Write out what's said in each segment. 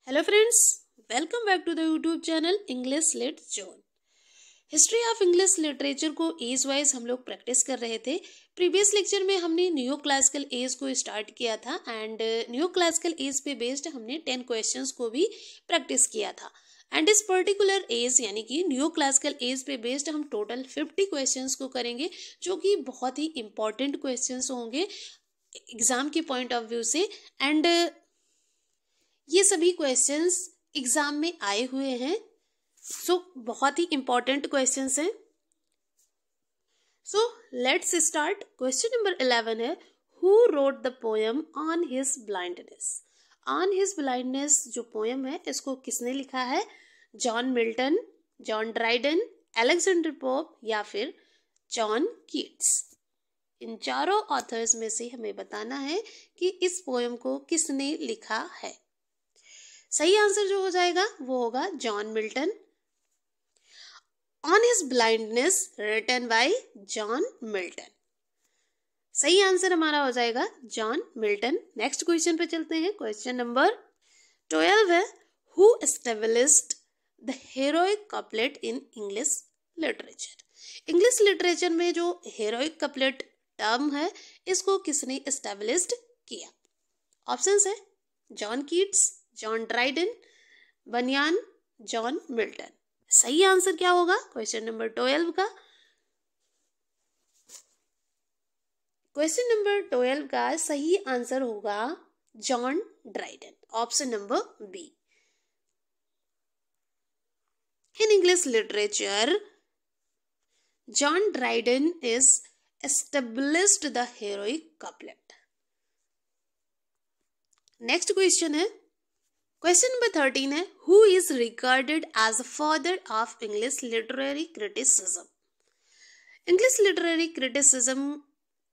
Hello friends, welcome back to the YouTube channel English lit zone. History of English literature को age wise हम लोग practice कर रहे थे। प्रीवियस लेक्चर में हमने न्यू क्लासिकल एज को स्टार्ट किया था एंड न्यू क्लासिकल एज पे बेस्ड हमने 10 क्वेश्चंस को भी प्रैक्टिस किया था। एंड इस पर्टिकुलर एज यानी कि न्यू क्लासिकल एज पे बेस्ड हम टोटल 50 क्वेश्चंस को करेंगे, जो कि बहुत ही इंपॉर्टेंट क्वेश्चंस होंगे एग्जाम के पॉइंट ऑफ व्यू से। एंड ये सभी क्वेश्चंस एग्जाम में आए हुए हैं, सो बहुत ही इंपॉर्टेंट क्वेश्चंस हैं। So let's start. Question number 11 है, who wrote the poem on his blindness. On his blindness जो पोएम है, इसको किसने लिखा है? John Milton, John Dryden, Alexander pope या फिर जॉन कीट्स। इन चारों ऑथर्स में से हमें बताना है कि इस पोएम को किसने लिखा है। सही आंसर जो हो जाएगा वो होगा John Milton. On his blindness written by John Milton. सही आंसर हमारा हो जाएगा जॉन मिल्टन। नेक्स्ट क्वेश्चन पे चलते हैं। क्वेश्चन नंबर 12 है, who established the heroic couplet in English literature. English literature में जो हेरोइक कपलेट टर्म है, इसको किसने एस्टेब्लिश्ड किया? ऑप्शंस है जॉन कीट्स, जॉन ड्राइडन, बनियान, जॉन मिल्टन। सही आंसर क्या होगा क्वेश्चन नंबर 12 का? क्वेश्चन नंबर 12 का सही आंसर होगा John Dryden, option number B. In English literature John Dryden is established the heroic couplet. Next question है, क्वेश्चन नंबर 13 है, who is regarded as a father of English literary criticism. English literary criticism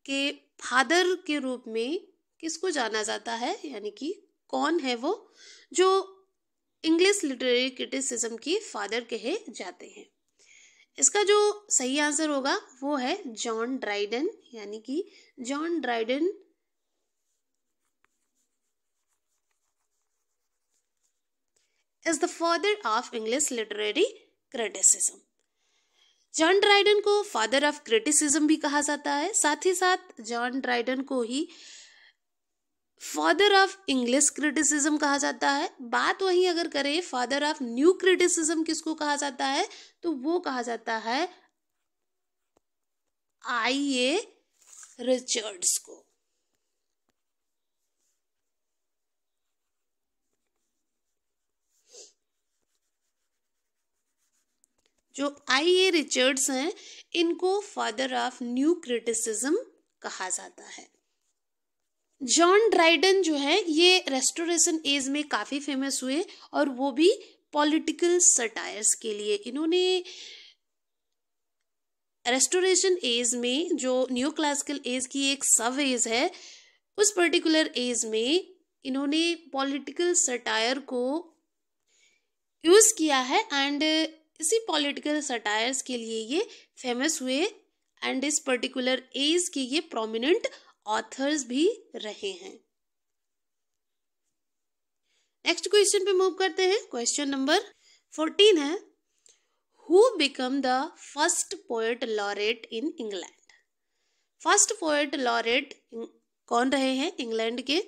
के father के रूप में किसको जाना जाता है, यानी कि कौन है वो जो इंग्लिश लिटरेरी क्रिटिसिज्म के फादर कहे जाते हैं? इसका जो सही आंसर होगा वो है जॉन ड्राइडन, यानी कि John Dryden is the father of English literary criticism। John Dryden को फादर ऑफ क्रिटिसिज्म भी कहा जाता है, साथ ही साथ जॉन ड्राइडन को ही फादर ऑफ इंग्लिश क्रिटिसिज्म कहा जाता है। बात वही अगर करें फादर ऑफ न्यू क्रिटिसिज्म किसको कहा जाता है, तो वो कहा जाता है I.A. रिचर्ड्स को। जो I.A. रिचर्ड्स हैं, इनको फादर ऑफ न्यू क्रिटिसिज्म कहा जाता है। जॉन ड्राइडन जो है ये रेस्टोरेशन एज में काफी फेमस हुए, और वो भी पॉलिटिकल सटायर्स के लिए। इन्होंने रेस्टोरेशन एज में, जो न्यू क्लासिकल एज की एक सब एज है, उस पर्टिकुलर एज में इन्होंने पॉलिटिकल सटायर को यूज किया है एंड इसी पॉलिटिकल सटायर्स के लिए ये फेमस हुए एंड इस पर्टिकुलर एज के ये प्रोमिनेंट ऑथर्स भी रहे हैं। नेक्स्ट क्वेश्चन पे मूव करते हैं। क्वेश्चन नंबर 14 है, who become the first poet laureate in England. First poet laureate कौन रहे हैं इंग्लैंड के?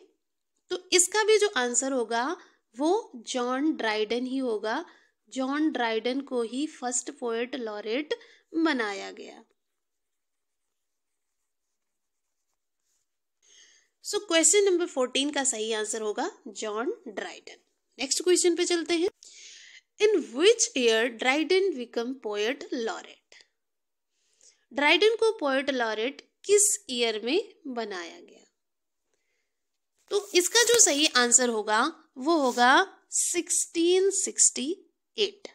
तो इसका भी जो आंसर होगा वो जॉन ड्राइडन ही होगा। जॉन ड्राइडन को ही फर्स्ट पोएट लॉरेट बनाया गया। सो क्वेश्चन नंबर 14 का सही आंसर होगा जॉन ड्राइडन। नेक्स्ट क्वेश्चन पे चलते हैं। In which year Dryden become poet laureate. Dryden को पोएट लॉरेट किस ईयर में बनाया गया? तो इसका जो सही आंसर होगा वो होगा 1668।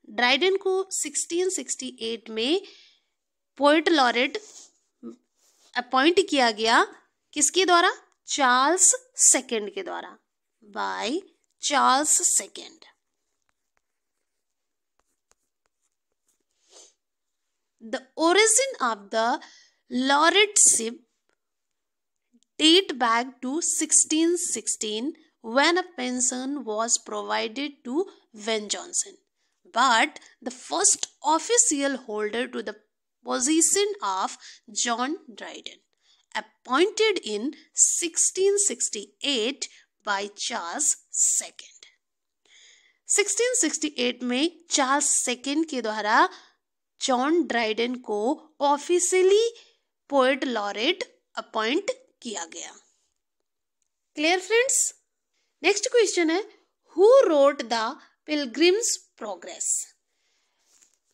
ड्राइडन को 1668 में पोएट लॉरेट अपॉइंट किया गया। किसके द्वारा? चार्ल्स सेकंड के द्वारा, by Charles second. The origin of the laureateship date back to 1616 when a pension was provided to Ben Jonson. But the first official holder to the position of John Dryden, appointed in 1668 by Charles II. 1668 में Charles second के द्वारा John Dryden को officially poet laureate appoint किया गया। Clear friends? Next question है, who wrote the pilgrim's progress?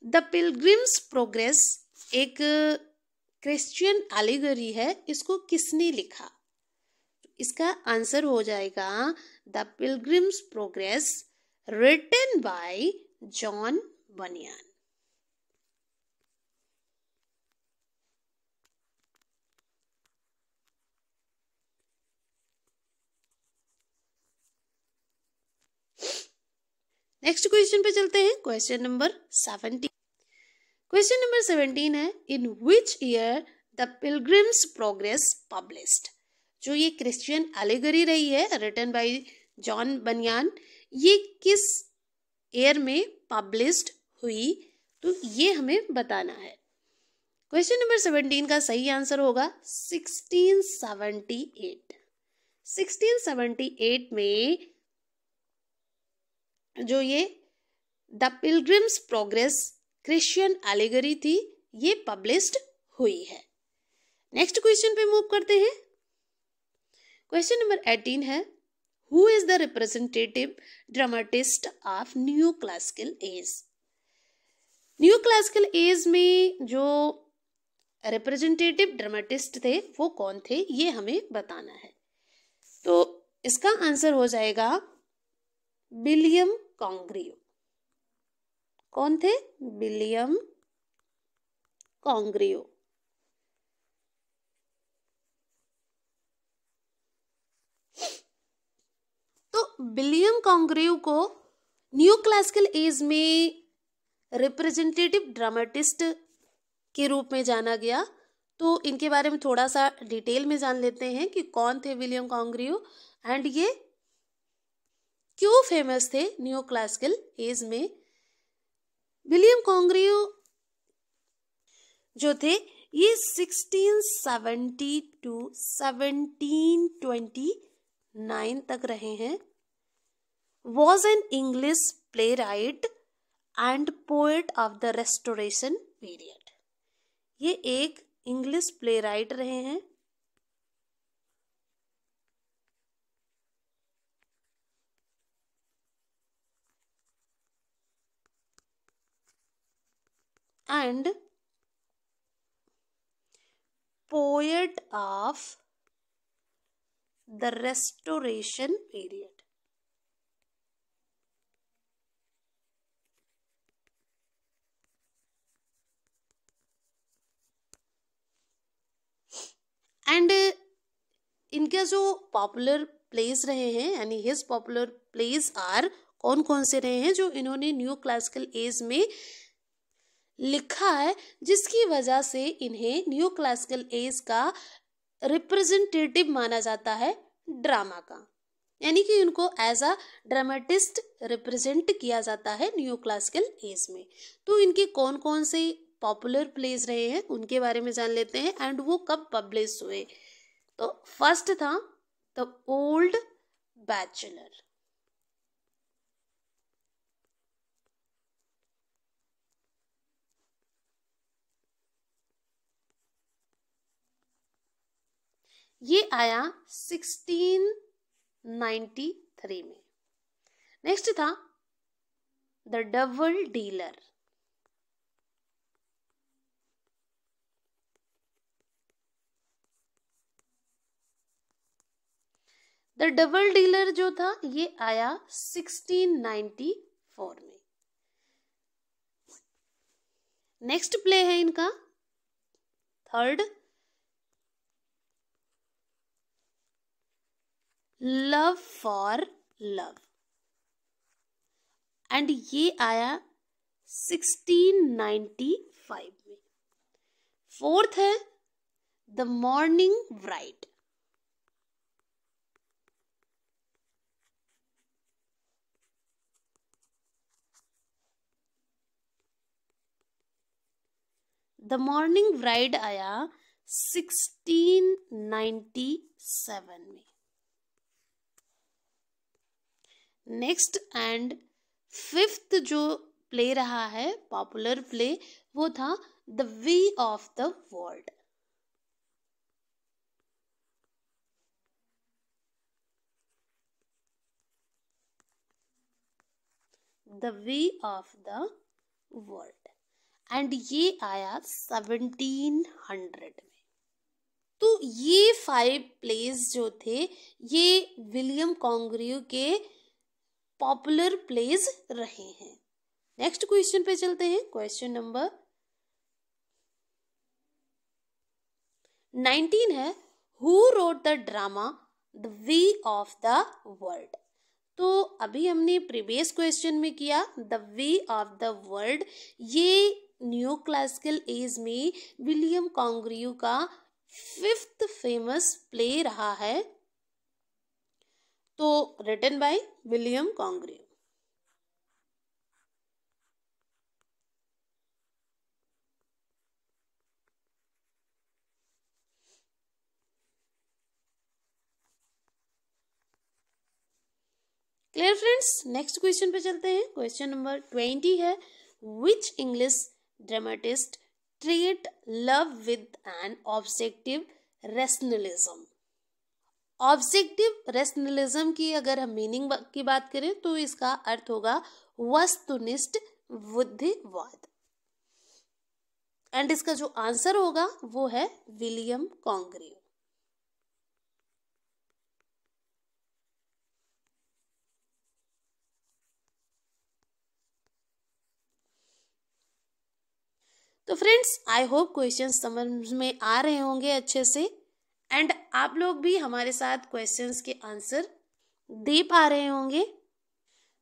The pilgrim's progress एक Christian allegory है, इसको किसने लिखा? इसका आंसर हो जाएगा the pilgrim's progress written by John Bunyan. Next question पे चलते हैं, क्वेश्चन नंबर 17। क्वेश्चन नंबर 17 है, in which year the pilgrim's progress published? जो ये क्रिश्चियन एलिगरी रही है रिटन बाय जॉन बनियान, ये किस ईयर में पब्लिश्ड हुई? तो ये हमें बताना है। क्वेश्चन नंबर 17 का सही आंसर होगा 1678। 1678 में जो ये the pilgrim's progress Christian allegory थी, ये पब्लिश्ड हुई है। नेक्स्ट क्वेश्चन पे मूव करते हैं। क्वेश्चन नंबर 18 है, Who is the representative dramatist of New Classical Age? New Classical Age में जो रिप्रेजेंटेटिव ड्रामेटिस्ट थे वो कौन थे, ये हमें बताना है। तो इसका आंसर हो जाएगा विलियम कॉन्ग्रियो। कौन थे? विलियम कॉन्ग्रियो। विलियम कॉन्ग्रियो को न्यू क्लासिकल एज में रिप्रेजेंटेटिव ड्रामेटिस्ट के रूप में जाना गया। तो इनके बारे में थोड़ा सा डिटेल में जान लेते हैं कि कौन थे विलियम कॉन्ग्रियो एंड ये क्यों फेमस थे न्यू क्लासिकल एज में। विलियम कॉन्ग्रियो जो थे ये 1670 टू 1729 तक रहे हैं। Was an English playwright and poet of the Restoration period. ये एक इंग्लिश प्लेराइट रहे हैं and poet of the Restoration period. And इनके जो पॉपुलर प्लेस रहे हैं यानी हिज पॉपुलर प्लेस आर कौन कौन से रहे हैं जो इन्होंने न्यू क्लासिकल एज में लिखा है, जिसकी वजह से इन्हें न्यू क्लासिकल एज का रिप्रेजेंटेटिव माना जाता है ड्रामा का, यानी कि उनको एज अ ड्रामेटिस्ट रिप्रेजेंट किया जाता है न्यू क्लासिकल एज में। तो इनके कौन कौन से पॉपुलर प्लेस रहे हैं उनके बारे में जान लेते हैं एंड वो कब पब्लिश हुए। तो फर्स्ट था द ओल्ड बैचलर, ये आया 1693 में। नेक्स्ट था the double dealer, the double dealer जो था ये आया 1694 में। नेक्स्ट प्ले है इनका third love for love and ये आया 1695 में। फोर्थ है the morning bride, the morning bride आया 1697 में। नेक्स्ट एंड फिफ्थ जो प्ले रहा है पॉपुलर प्ले, वो था the way of the world. The way of the world, and ये आया 1700 में। तो ये 5 प्लेस जो थे ये विलियम कॉन्ग्रिव के पॉपुलर प्लेस रहे हैं। नेक्स्ट क्वेश्चन पे चलते हैं। क्वेश्चन नंबर 19 है, who wrote the drama the way of the world. तो अभी हमने प्रीवियस क्वेश्चन में किया the way of the world, ये न्यू क्लासिकल एज में विलियम कॉन्ग्रिव का 5th फेमस प्ले रहा है, तो written by William Congreve. Clear friends, next question पे चलते हैं। क्वेश्चन नंबर 20 है, which English dramatist treat love with an objective rationalism. Objective rationalism की अगर हम मीनिंग की बात करें तो इसका अर्थ होगा वस्तुनिष्ठ बुद्धिवाद, एंड इसका जो आंसर होगा वो है विलियम कॉन्ग्रिव। तो फ्रेंड्स आई होप क्वेश्चन समझ में आ रहे होंगे अच्छे से, एंड आप लोग भी हमारे साथ क्वेश्चंस के आंसर दे पा रहे होंगे।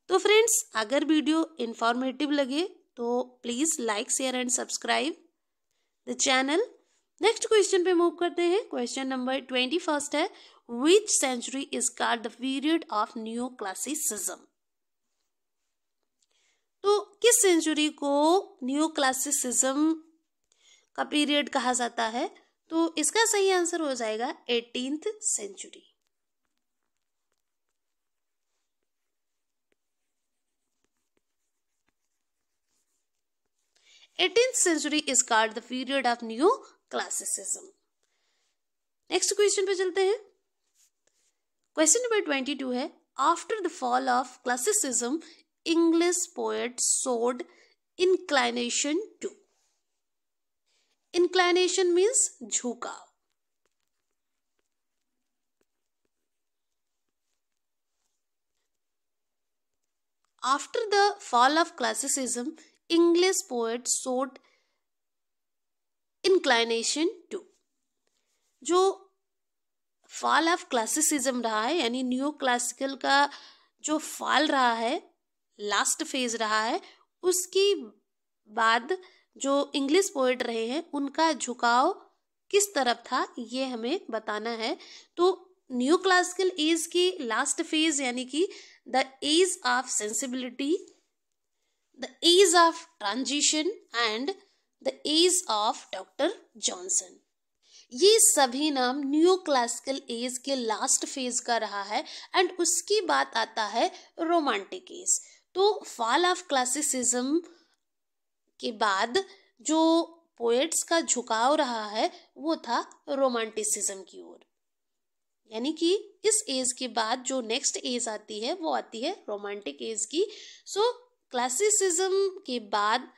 तो फ्रेंड्स अगर वीडियो इंफॉर्मेटिव लगे तो please like share and subscribe the channel. Next question पे मूव करते हैं। क्वेश्चन नंबर 21 है, which century is called the period of new classicism. तो किस सेंचुरी को न्यू क्लासिसिज्म का पीरियड कहा जाता है, तो इसका सही आंसर हो जाएगा 18th century. Eighteenth century is called the period of new classicism. Next question पे चलते हैं। क्वेश्चन नंबर 22 है, after the fall of classicism English poets showed inclination to। Inclination means झुकाव। After the fall of classicism, English poets showed inclination to। जो fall of classicism रहा है, यानी new classical का जो फॉल रहा है, लास्ट फेज रहा है, उसकी बाद जो इंग्लिश पोएट रहे हैं उनका झुकाव किस तरफ था ये हमें बताना है। तो न्यू क्लासिकल एज की लास्ट फेज यानी कि the age of sensibility, the age of transition and the age of doctor Johnson, ये सभी नाम न्यू क्लासिकल एज के लास्ट फेज का रहा है, एंड उसकी बात आता है रोमांटिक एज। तो फॉल ऑफ क्लासिसिज्म के बाद जो पोएट्स का झुकाव रहा है वो था रोमांटिसिज्म की ओर, यानी कि इस एज के बाद जो नेक्स्ट एज आती है वो आती है रोमांटिक एज की। सो क्लासिसिज्म के बाद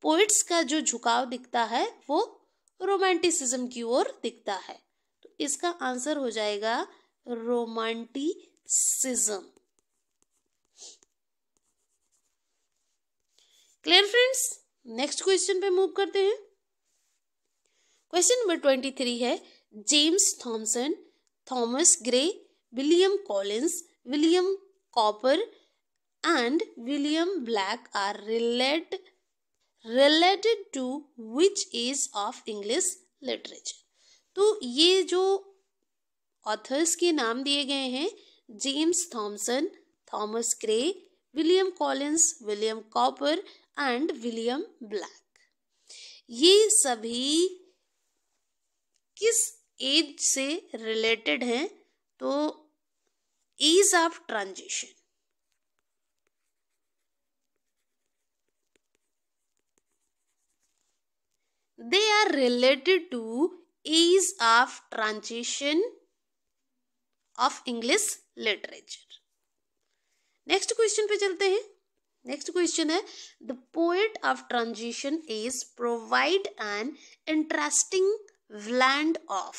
पोएट्स का जो झुकाव दिखता है वो रोमांटिसिज्म की ओर दिखता है, तो इसका आंसर हो जाएगा romanticism. Clear friends, next question पे मूव करते हैं। क्वेश्चन नंबर 23 है, James Thomson, Thomas Gray, William Collins, William Cowper and William Blake are related to which age of English literature। तो ये जो ऑथर्स के नाम दिए गए हैं, James Thomson, Thomas Gray, William Collins, William Cowper and William Blake, ये सभी किस एज से रिलेटेड हैं? तो age of transition, they are related to ease of transition of English literature. Next question पे चलते हैं। नेक्स्ट क्वेश्चन है, the poet of transition is provide an interesting blend of.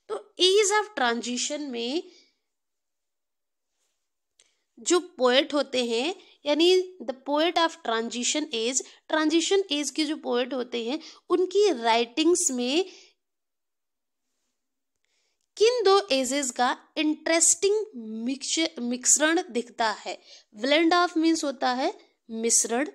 तो एज ऑफ ट्रांजिशन में जो poet होते हैं, यानी the poet of transition age के जो पोएट होते हैं उनकी राइटिंग्स में किन दो एजेस का इंटरेस्टिंग मिश्रण दिखता है? ब्लेंड ऑफ मीन्स होता है मिश्रण,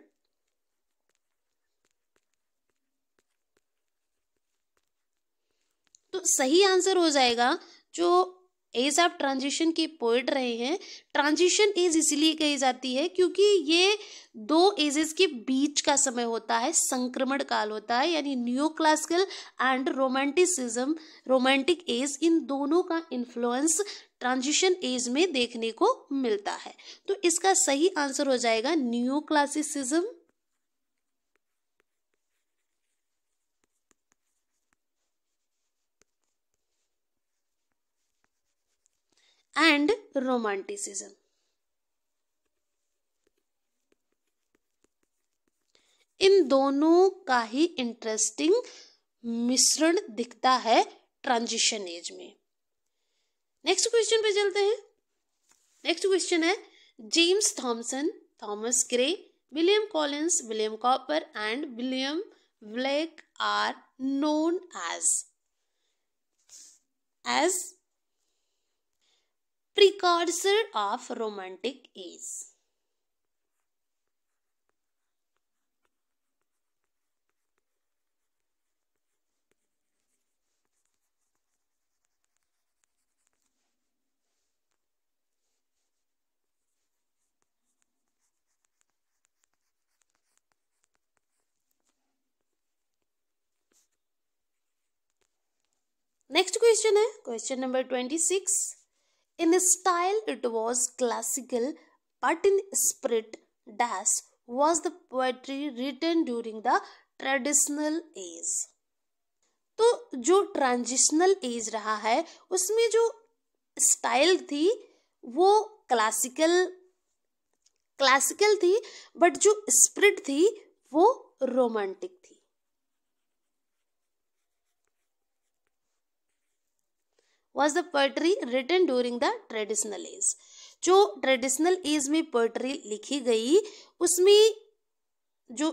तो सही आंसर हो जाएगा जो एज ऑफ ट्रांजिशन के पोएट रहे हैं। ट्रांजिशन एज इसलिए कही जाती है क्योंकि ये दो एजेस के बीच का समय होता है, संक्रमण काल होता है, यानी new classical and romanticism, romantic age, इन दोनों का इन्फ्लुएंस ट्रांजिशन एज में देखने को मिलता है। तो इसका सही आंसर हो जाएगा न्यू क्लासिसिज्म एंड रोमांटिसिज्म। इन दोनों का ही इंटरेस्टिंग मिश्रण दिखता है ट्रांजिशन एज में। नेक्स्ट क्वेश्चन पे चलते हैं। नेक्स्ट क्वेश्चन है, James Thomson, Thomas Gray, William Collins, William Cowper and William Blake are known as precursor of romantic age। Next question है question number 26। In style it was classical but in spirit dash was the poetry written during the traditional age. तो जो transitional as रहा है उसमें जो style थी वो classical थी, बट जो स्पिरिट थी वो रोमांटिक थी। Was the poetry written during the traditional age? जो ट्रेडिशनल एज में पोएट्री लिखी गई उसमें जो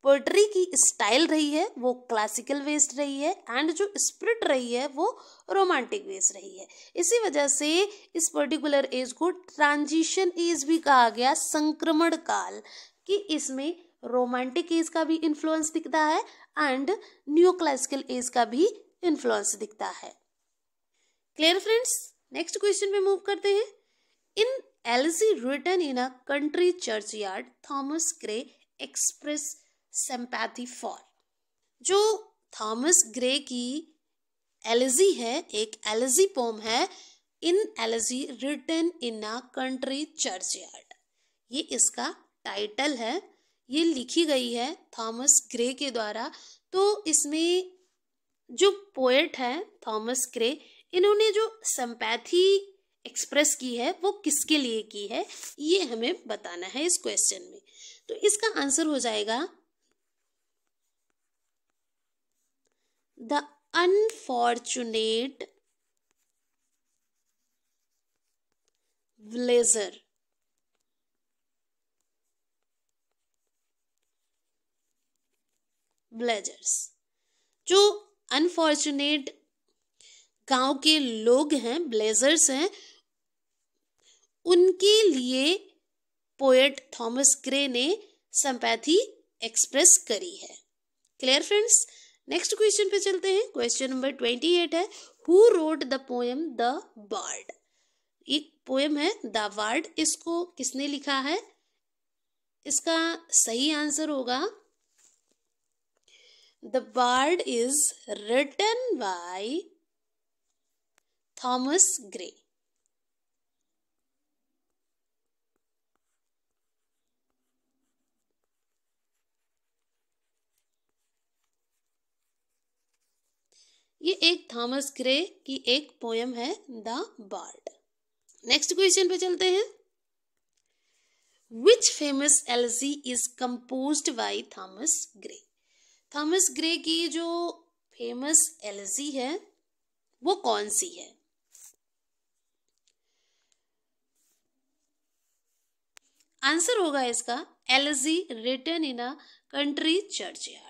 पोएट्री की स्टाइल रही है वो क्लासिकल बेस्ड रही है एंड जो स्पिरिट रही है वो रोमांटिक बेस्ड रही है। इसी वजह से इस पर्टिकुलर एज को ट्रांजिशन एज भी कहा गया, संक्रमण काल, कि इसमें रोमांटिक एज का भी इन्फ्लुएंस दिखता है एंड न्यू क्लासिकल एज का भी इन्फ्लुएंस दिखता है। Clear friends? नेक्स्ट क्वेश्चन पे मूव करते हैं। In elegy written in a country churchyard Thomas Gray express sympathy for. जो थॉमस ग्रे की एलिजी है, एक एलिजी पोम है, in elegy written in a country churchyard, ये इसका टाइटल है, ये लिखी गई है थॉमस ग्रे के द्वारा। तो इसमें जो पोएट है थॉमस ग्रे, इन्होंने जो सिंपैथी एक्सप्रेस की है वो किसके लिए की है ये हमें बताना है इस क्वेश्चन में। तो इसका आंसर हो जाएगा द अनफॉर्चुनेट ब्लेजर्स। जो अनफॉर्चुनेट गांव के लोग हैं, ब्लेजर्स हैं, उनके लिए पोएट थॉमस ग्रे ने सिंपैथी एक्सप्रेस करी है। Clear friends? नेक्स्ट क्वेश्चन पे चलते हैं। क्वेश्चन नंबर 28 है, who wrote the poem the bard. एक पोएम है द बार्ड, इसको किसने लिखा है? इसका सही आंसर होगा the bard is written by Thomas Gray. ये एक थॉमस ग्रे की एक पोयम है, द बार्ड। नेक्स्ट क्वेश्चन पे चलते हैं। Which famous LG is composed bye Thomas grey. Thomas Gray की जो फेमस एलजी है वो कौन सी है? आंसर होगा इसका elegy written in a country churchyard.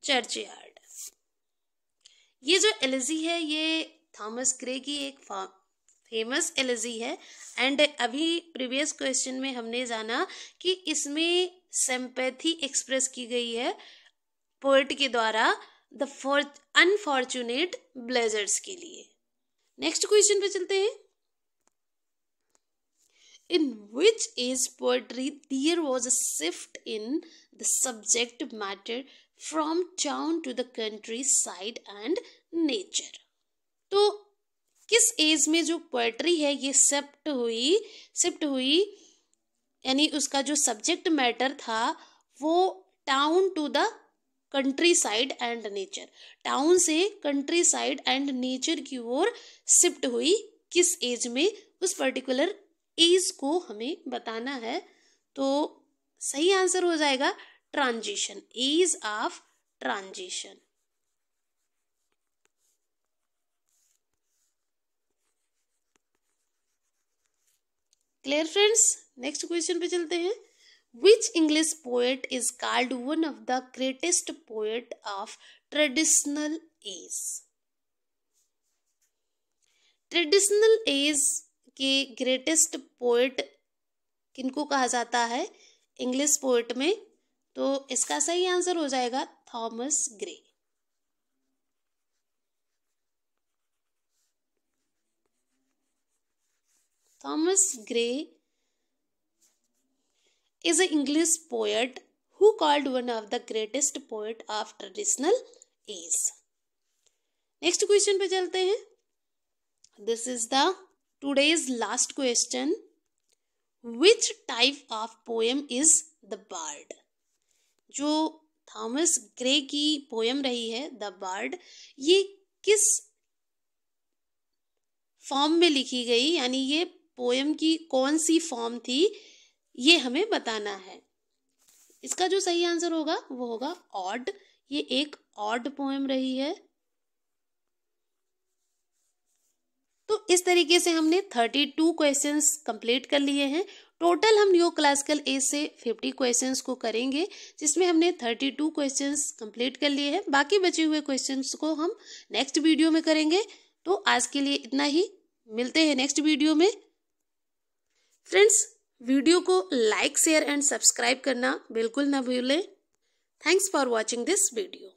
Churchyard. ये जो एलजी है ये थॉमस ग्रे की एक फेमस एलजी है। एंड अभी प्रीवियस क्वेश्चन में हमने जाना कि इसमें सिंपैथी एक्सप्रेस की गई है पोएट के द्वारा द अनफॉर्चुनेट ब्लेजर्स के लिए। नेक्स्ट क्वेश्चन पे चलते हैं। In which age poetry there was a shift in the subject matter from town to the countryside and nature। तो किस एज में जो पोएट्री है ये शिफ्ट हुई यानी उसका जो सब्जेक्ट मैटर था वो town to the country side and nature, town से कंट्री साइड एंड नेचर की ओर शिफ्ट हुई। किस एज में, उस पर्टिकुलर एज को हमें बताना है। तो सही आंसर हो जाएगा transition, age of transition. Clear friends? Next question पे चलते हैं। Which English poet is called one of the greatest poet of traditional age. Traditional age के ग्रेटेस्ट पोएट किनको कहा जाता है इंग्लिश पोएट में? तो इसका सही आंसर हो जाएगा Thomas Gray. Thomas Gray is an English poet who called one of the greatest poet of traditional age। Next question पे चलते हैं। This is the today's last question। Which type of poem is the bard? जो Thomas Gray की poem रही है the board, ये किस form में लिखी गई, यानी ये पोयम की कौन सी फॉर्म थी, ये हमें बताना है। इसका जो सही आंसर होगा वो होगा ऑड। ये एक ऑड पोएम रही है। तो इस तरीके से हमने 32 क्वेश्चंस कंप्लीट कर लिए हैं। टोटल हम न्यू क्लासिकल एज से 50 क्वेश्चंस को करेंगे, जिसमें हमने 32 क्वेश्चंस कंप्लीट कर लिए हैं। बाकी बचे हुए क्वेश्चंस को हम नेक्स्ट वीडियो में करेंगे। तो आज के लिए इतना ही, मिलते हैं नेक्स्ट वीडियो में। फ्रेंड्स, वीडियो को लाइक, शेयर एंड सब्सक्राइब करना बिल्कुल ना भूलें। Thanks for watching this video.